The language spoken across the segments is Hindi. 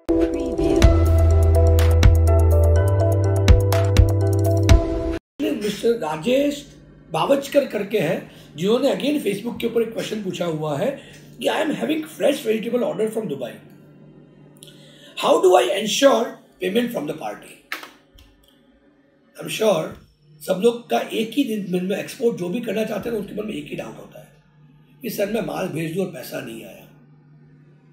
मिस्टर राजेश बावचकर करके हैं जिन्होंने अगेन फेसबुक के ऊपर एक क्वेश्चन पूछा हुआ है कि I am having fresh vegetable order from Dubai, how do I ensure payment from the party. I am sure सब लोग का एक ही दिन में एक्सपोर्ट जो भी करना चाहते हैं ना, उसके मन में एक ही डाउट होता है कि सर मैं माल भेज दूँ और पैसा नहीं आया।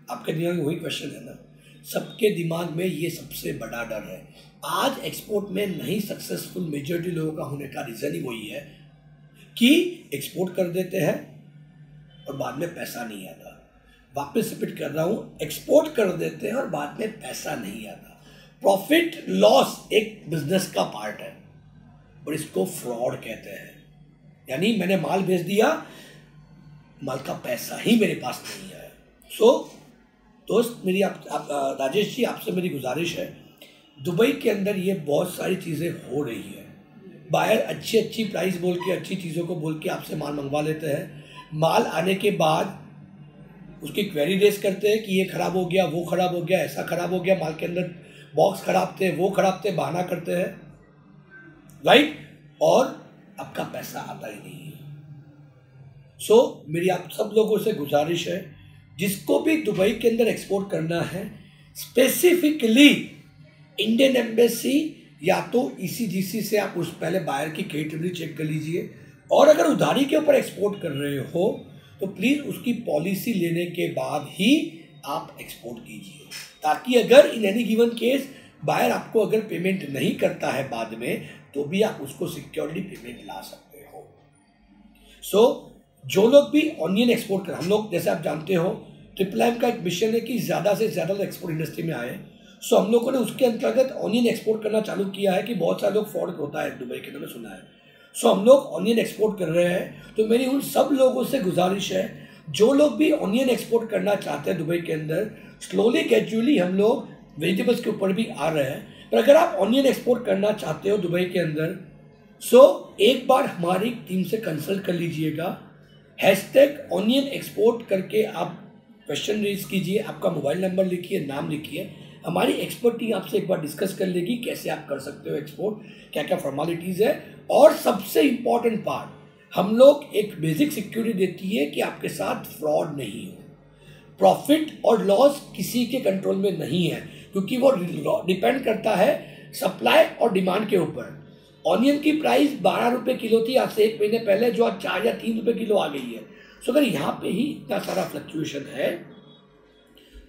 आपके दिमाग में वही क्वेश्चन है ना, सबके दिमाग में ये सबसे बड़ा डर है। आज एक्सपोर्ट में नहीं सक्सेसफुल मेजॉरिटी लोगों का होने का रीज़न ही वही है कि एक्सपोर्ट कर देते हैं और बाद में पैसा नहीं आता। वापस रिपीट कर रहा हूँ, एक्सपोर्ट कर देते हैं और बाद में पैसा नहीं आता। प्रॉफिट लॉस एक बिजनेस का पार्ट है और इसको फ्रॉड कहते हैं। यानी मैंने माल भेज दिया, माल का पैसा ही मेरे पास नहीं आया। दोस्त मेरी राजेश जी आपसे मेरी गुजारिश है, दुबई के अंदर ये बहुत सारी चीज़ें हो रही है। बायर अच्छी प्राइस बोल के, अच्छी चीज़ों को बोल के आपसे माल मंगवा लेते हैं। माल आने के बाद उसकी क्वेरी रेस करते हैं कि ये ख़राब हो गया, वो ख़राब हो गया, ऐसा ख़राब हो गया, माल के अंदर बॉक्स ख़राब थे, वो ख़राब थे, बहाना करते हैं, राइट, और आपका पैसा आता ही नहीं है। मेरी आप सब लोगों से गुजारिश है, जिसको भी दुबई के अंदर एक्सपोर्ट करना है, स्पेसिफिकली इंडियन एम्बेसी या तो ECGC से आप उस पहले बायर की क्रेडिबिलिटी चेक कर लीजिए, और अगर उधारी के ऊपर एक्सपोर्ट कर रहे हो तो प्लीज़ उसकी पॉलिसी लेने के बाद ही आप एक्सपोर्ट कीजिए, ताकि अगर in any given case buyer आपको अगर पेमेंट नहीं करता है बाद में, तो भी आप उसको सिक्योरिटी पेमेंट ला सकते हो। जो लोग भी ऑनियन एक्सपोर्ट कर, हम लोग जैसे आप जानते हो ट्रिपल M का एक मिशन है कि ज़्यादा से ज़्यादा लोग एक्सपोर्ट इंडस्ट्री में आए। हम लोगों ने उसके अंतर्गत ऑनियन एक्सपोर्ट करना चालू किया है कि बहुत सारे लोग फ्रॉड होता है दुबई के अंदर, सुना है। हम लोग ऑनियन एक्सपोर्ट कर रहे हैं। तो मेरी उन सब लोगों से गुजारिश है, जो लोग भी ऑनियन एक्सपोर्ट करना चाहते हैं दुबई के अंदर, स्लोली ग्रेजुअली हम लोग वेजिटेबल्स के ऊपर भी आ रहे हैं। पर अगर आप ऑनियन एक्सपोर्ट करना चाहते हो दुबई के अंदर, एक बार हमारी टीम से कंसल्ट कर लीजिएगा। #ऑनियन एक्सपोर्ट करके आप क्वेश्चन रेज कीजिए, आपका मोबाइल नंबर लिखिए, नाम लिखिए, हमारी एक्सपर्ट टीम आपसे एक बार डिस्कस कर लेगी कैसे आप कर सकते हो एक्सपोर्ट, क्या क्या फॉर्मेलिटीज़ है। और सबसे इम्पॉर्टेंट पार्ट, हम लोग एक बेसिक सिक्योरिटी देती है कि आपके साथ फ्रॉड नहीं हो। प्रॉफिट और लॉस किसी के कंट्रोल में नहीं है, क्योंकि वो डिपेंड करता है सप्लाई और डिमांड के ऊपर। ऑनियन की प्राइस 12 रुपये किलो थी आज से 1 महीने पहले, जो आज 4 या 3 रुपये किलो आ गई है। अगर यहाँ पे ही इतना सारा फ्लक्चुएशन है,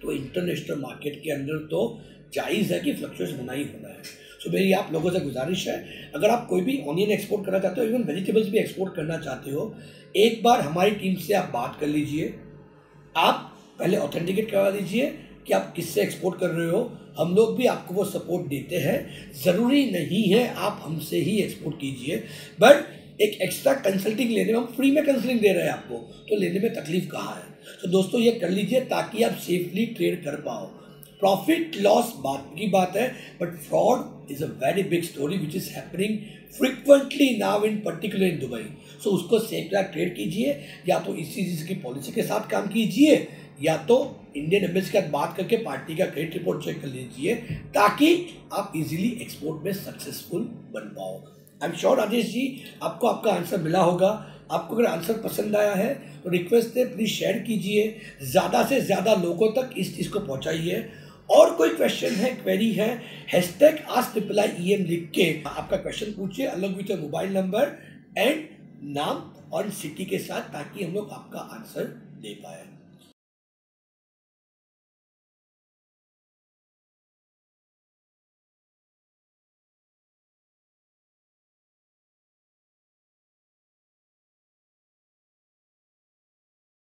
तो इंटरनेशनल मार्केट के अंदर तो जायज़ है कि फ्लक्चुएशन होना ही होना है। मेरी आप लोगों से गुजारिश है, अगर आप कोई भी ऑनियन एक्सपोर्ट करना चाहते हो, इवन वेजिटेबल्स भी एक्सपोर्ट करना चाहते हो, एक बार हमारी टीम से आप बात कर लीजिए। आप पहले ऑथेंटिकेट करवा लीजिए कि आप किससे एक्सपोर्ट कर रहे हो। हम लोग भी आपको वो सपोर्ट देते हैं। ज़रूरी नहीं है आप हमसे ही एक्सपोर्ट कीजिए, बट एक एक्स्ट्रा कंसल्टिंग लेने में, हम फ्री में कंसल्टिंग दे रहे हैं आपको, तो लेने में तकलीफ कहाँ है। दोस्तों ये कर लीजिए ताकि आप सेफली ट्रेड कर पाओ। प्रॉफिट लॉस बात की बात है, but fraud is a very big story which is happening frequently now in particular in Dubai. उसको सेफ ट्रेड कीजिए, या तो ECGC की पॉलिसी के साथ काम कीजिए, या तो इंडियन एम्बेसी के साथ बात करके पार्टी का क्रेडिट रिपोर्ट चेक कर लीजिए, ताकि आप इजीली एक्सपोर्ट में सक्सेसफुल बन पाओ। I am sure Rajesh ji आपको आपका आंसर मिला होगा। आपको अगर आंसर पसंद आया है तो रिक्वेस्ट है, प्लीज़ शेयर कीजिए, ज़्यादा से ज़्यादा लोगों तक इस चीज़ को पहुंचाइए। और कोई क्वेश्चन है, क्वेरी है, #AskIIEM लिख के आपका क्वेश्चन पूछिए, अलग विथ मोबाइल नंबर एंड नाम और सिटी के साथ, ताकि हम लोग आपका आंसर दे पाए।